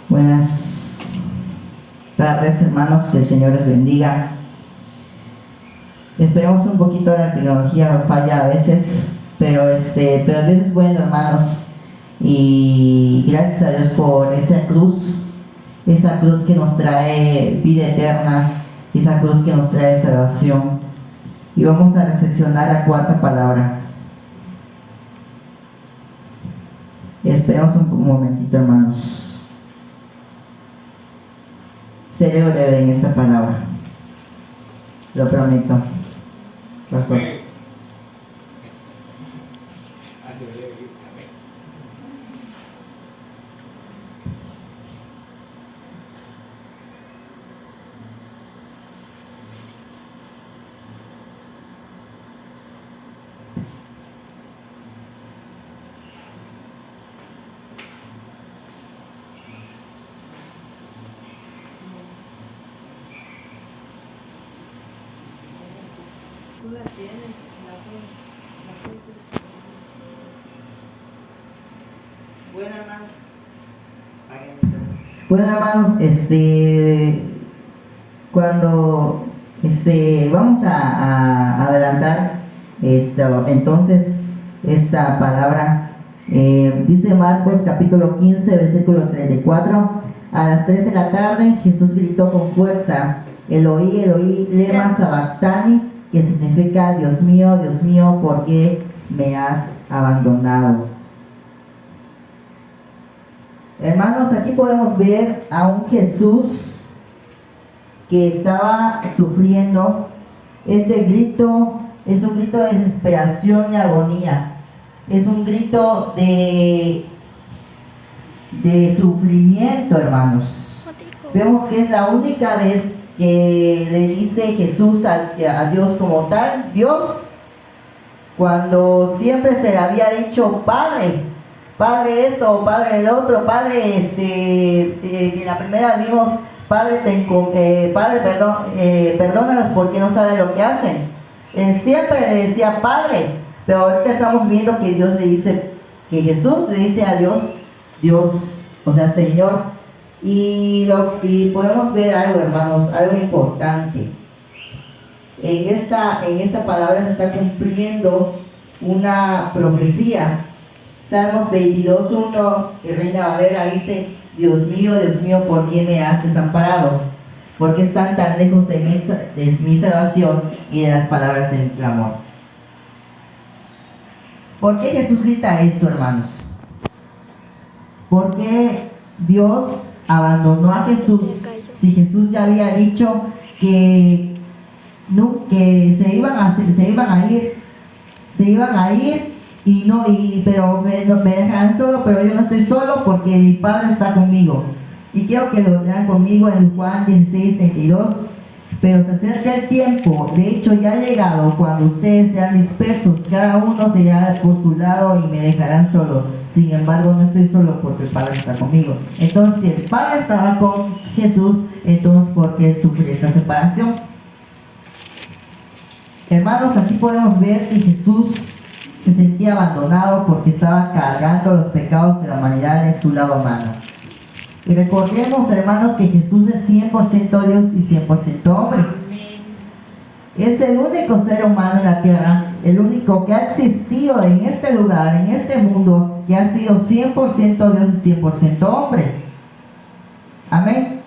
Buenas tardes, hermanos, que el Señor les bendiga. Esperamos un poquito, la tecnología falla a veces, pero Dios es bueno, hermanos, y gracias a Dios por esa cruz que nos trae vida eterna, esa cruz que nos trae salvación. Y vamos a reflexionar la cuarta palabra. Esperemos un momentito, hermanos. Seré breve en esta palabra, lo prometo, pastor. Tú la tienes, Bueno, hermanos, cuando vamos a adelantar entonces esta palabra, dice Marcos capítulo 15 versículo 34: a las 3 de la tarde Jesús gritó con fuerza: Eloí, Eloí, lema sabactani, que significa Dios mío, ¿por qué me has abandonado? Hermanos, aquí podemos ver a un Jesús que estaba sufriendo. Este grito es un grito de desesperación y agonía. Es un grito de sufrimiento, hermanos. Vemos que es la única vez que le dice Jesús a Dios como tal, Dios, cuando siempre se le había dicho Padre, Padre esto, Padre el otro, Padre en la primera vimos, Padre, perdónalos porque no saben lo que hacen. Él siempre le decía Padre, pero ahorita estamos viendo que Dios le dice, que Jesús le dice a Dios, o sea, Señor. Y podemos ver algo, hermanos, algo importante. En esta palabra se está cumpliendo una profecía. Salmos 22:1, el Reina Valera dice: Dios mío, ¿por qué me has desamparado? ¿Por qué están tan lejos de mi salvación y de las palabras de mi clamor? ¿Por qué Jesús grita esto, hermanos? ¿Por qué Dios abandonó a Jesús si Jesús ya había dicho que se iban a ir pero me dejarán solo, pero yo no estoy solo porque mi Padre está conmigo? Y quiero que lo vean conmigo en Juan 16:32. Pero se acerca el tiempo, de hecho ya ha llegado, cuando ustedes sean dispersos, cada uno se irá por su lado y me dejarán solo. Sin embargo, no estoy solo porque el Padre está conmigo. Entonces, si el Padre estaba con Jesús, entonces ¿por qué sufre esta separación? Hermanos, aquí podemos ver que Jesús se sentía abandonado porque estaba cargando los pecados de la humanidad en su lado humano. Y recordemos, hermanos, que Jesús es 100% Dios y 100% hombre. Es el único ser humano en la tierra, el único que ha existido en este lugar, en este mundo, que ha sido 100% Dios y 100% hombre. Amén.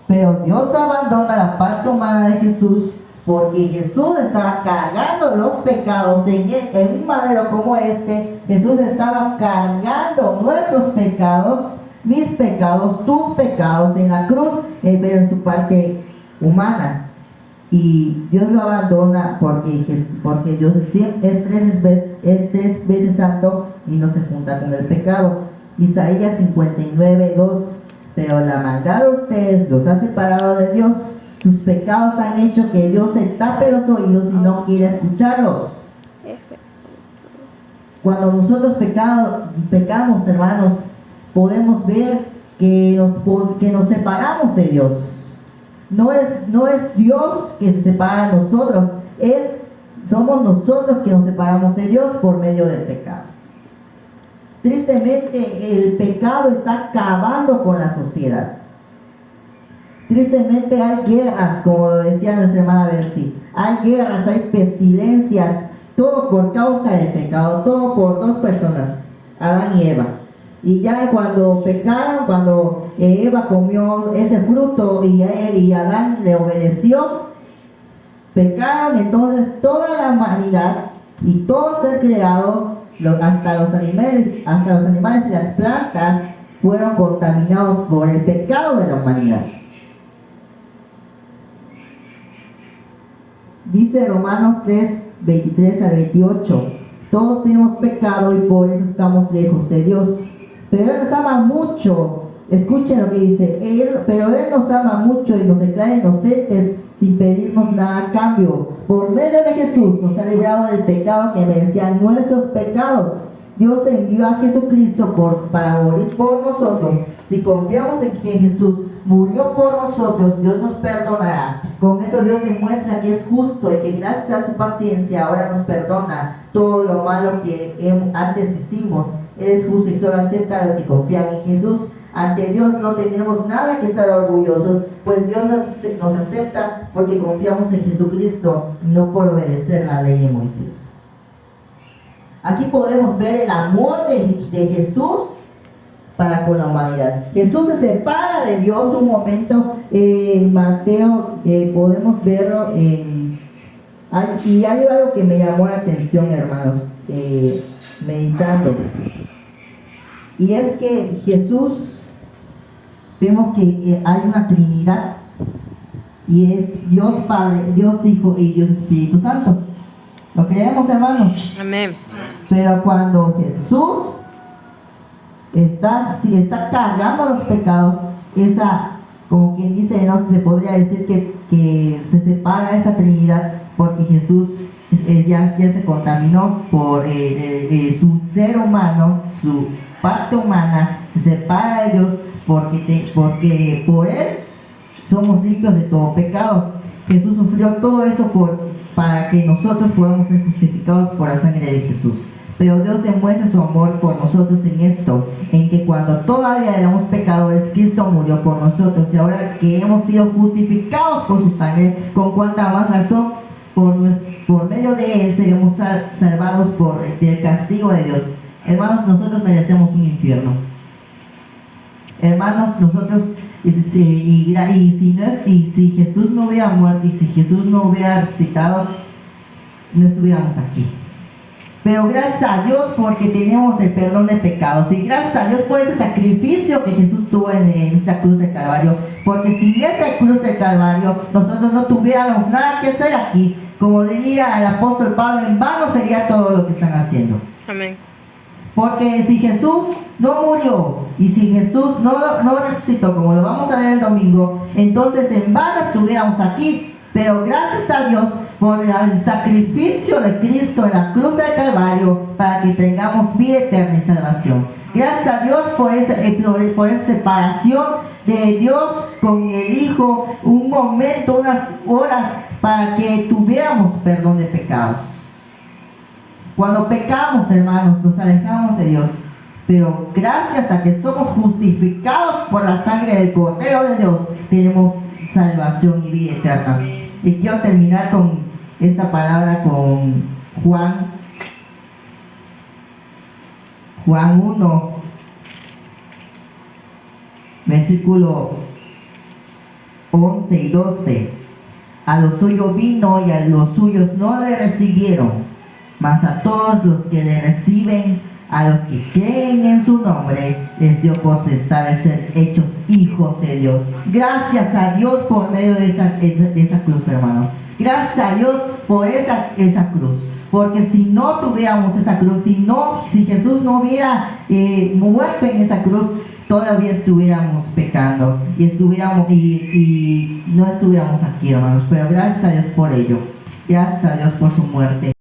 Pero Dios abandona la parte humana de Jesús porque Jesús estaba cargando los pecados en un madero como este. Jesús estaba cargando nuestros pecados, mis pecados, tus pecados en la cruz, pero en su parte humana. Y Dios lo abandona porque Dios es tres veces santo y no se junta con el pecado. Isaías 59:2: pero la maldad de ustedes los ha separado de Dios. Sus pecados han hecho que Dios se tape los oídos y no quiere escucharlos. Cuando nosotros pecamos, hermanos, podemos ver que nos separamos de Dios. No es Dios que se separa de nosotros, somos nosotros que nos separamos de Dios por medio del pecado. Tristemente, el pecado está acabando con la sociedad. Tristemente hay guerras, como decía nuestra hermana Bercy. Hay guerras, hay pestilencias, todo por causa del pecado, todo por dos personas, Adán y Eva. Y ya cuando pecaron, cuando Eva comió ese fruto y Adán le obedeció, pecaron. Entonces toda la humanidad y todo ser creado, hasta los animales y las plantas, fueron contaminados por el pecado de la humanidad. Dice Romanos 3, 23 al 28, todos tenemos pecado y por eso estamos lejos de Dios. Pero Él nos ama mucho, escuchen lo que dice, pero Él nos ama mucho y nos declara inocentes sin pedirnos nada a cambio. Por medio de Jesús nos ha librado del pecado que merecían nuestros pecados. Dios envió a Jesucristo para morir por nosotros. Si confiamos en que Jesús murió por nosotros, Dios nos perdonará. Con eso Dios demuestra que es justo y que gracias a su paciencia ahora nos perdona todo lo malo que antes hicimos. Él es justo y solo acepta a los que confían en Jesús. Ante Dios no tenemos nada que estar orgullosos, pues Dios nos acepta porque confiamos en Jesucristo, no por obedecer la ley de Moisés. Aquí podemos ver el amor de Jesús para con la humanidad. Jesús se separa de Dios un momento. En Mateo podemos verlo y hay algo que me llamó la atención, hermanos, meditando. Y es que Jesús, vemos que hay una Trinidad y es Dios Padre, Dios Hijo y Dios Espíritu Santo. ¿Lo creemos, hermanos? Amén. Pero cuando Jesús está cargando los pecados, como quien dice, no se podría decir que se separa esa Trinidad, porque Jesús ya se contaminó por su ser humano, su parte humana, se separa de Dios porque por Él somos limpios de todo pecado. Jesús sufrió todo eso para que nosotros podamos ser justificados por la sangre de Jesús. Pero Dios demuestra su amor por nosotros en esto, en que cuando todavía éramos pecadores, Cristo murió por nosotros. Y ahora que hemos sido justificados por su sangre, con cuánta más razón, por medio de Él seremos salvados del castigo de Dios. Hermanos, nosotros merecemos un infierno. Hermanos, nosotros, si Jesús no hubiera muerto y si Jesús no hubiera resucitado, no estuviéramos aquí. Pero gracias a Dios porque tenemos el perdón de pecados, y gracias a Dios por ese sacrificio que Jesús tuvo en esa cruz del Calvario, porque sin esa cruz del Calvario nosotros no tuviéramos nada que hacer aquí. Como diría el apóstol Pablo, en vano sería todo lo que están haciendo. Amén. Porque si Jesús no murió y si Jesús no resucitó, como lo vamos a ver el domingo, entonces en vano estuviéramos aquí. Pero gracias a Dios por el sacrificio de Cristo en la cruz del Calvario, para que tengamos vida eterna y salvación. Gracias a Dios por esa separación de Dios con el Hijo, un momento, unas horas, para que tuviéramos perdón de pecados. Cuando pecamos, hermanos, nos alejamos de Dios. Pero gracias a que somos justificados por la sangre del Cordero de Dios, tenemos salvación y vida eterna. Y quiero terminar con esta palabra con Juan 1, versículo 11 y 12. A los suyos vino y a los suyos no le recibieron, mas a todos los que le reciben, a los que creen en su nombre, les dio potestad de ser hechos hijos de Dios. Gracias a Dios por medio de esa cruz, hermanos. Gracias a Dios por esa cruz. Porque si no tuviéramos esa cruz, si Jesús no hubiera muerto en esa cruz, todavía estuviéramos pecando y no estuviéramos aquí, hermanos. Pero gracias a Dios por ello. Gracias a Dios por su muerte.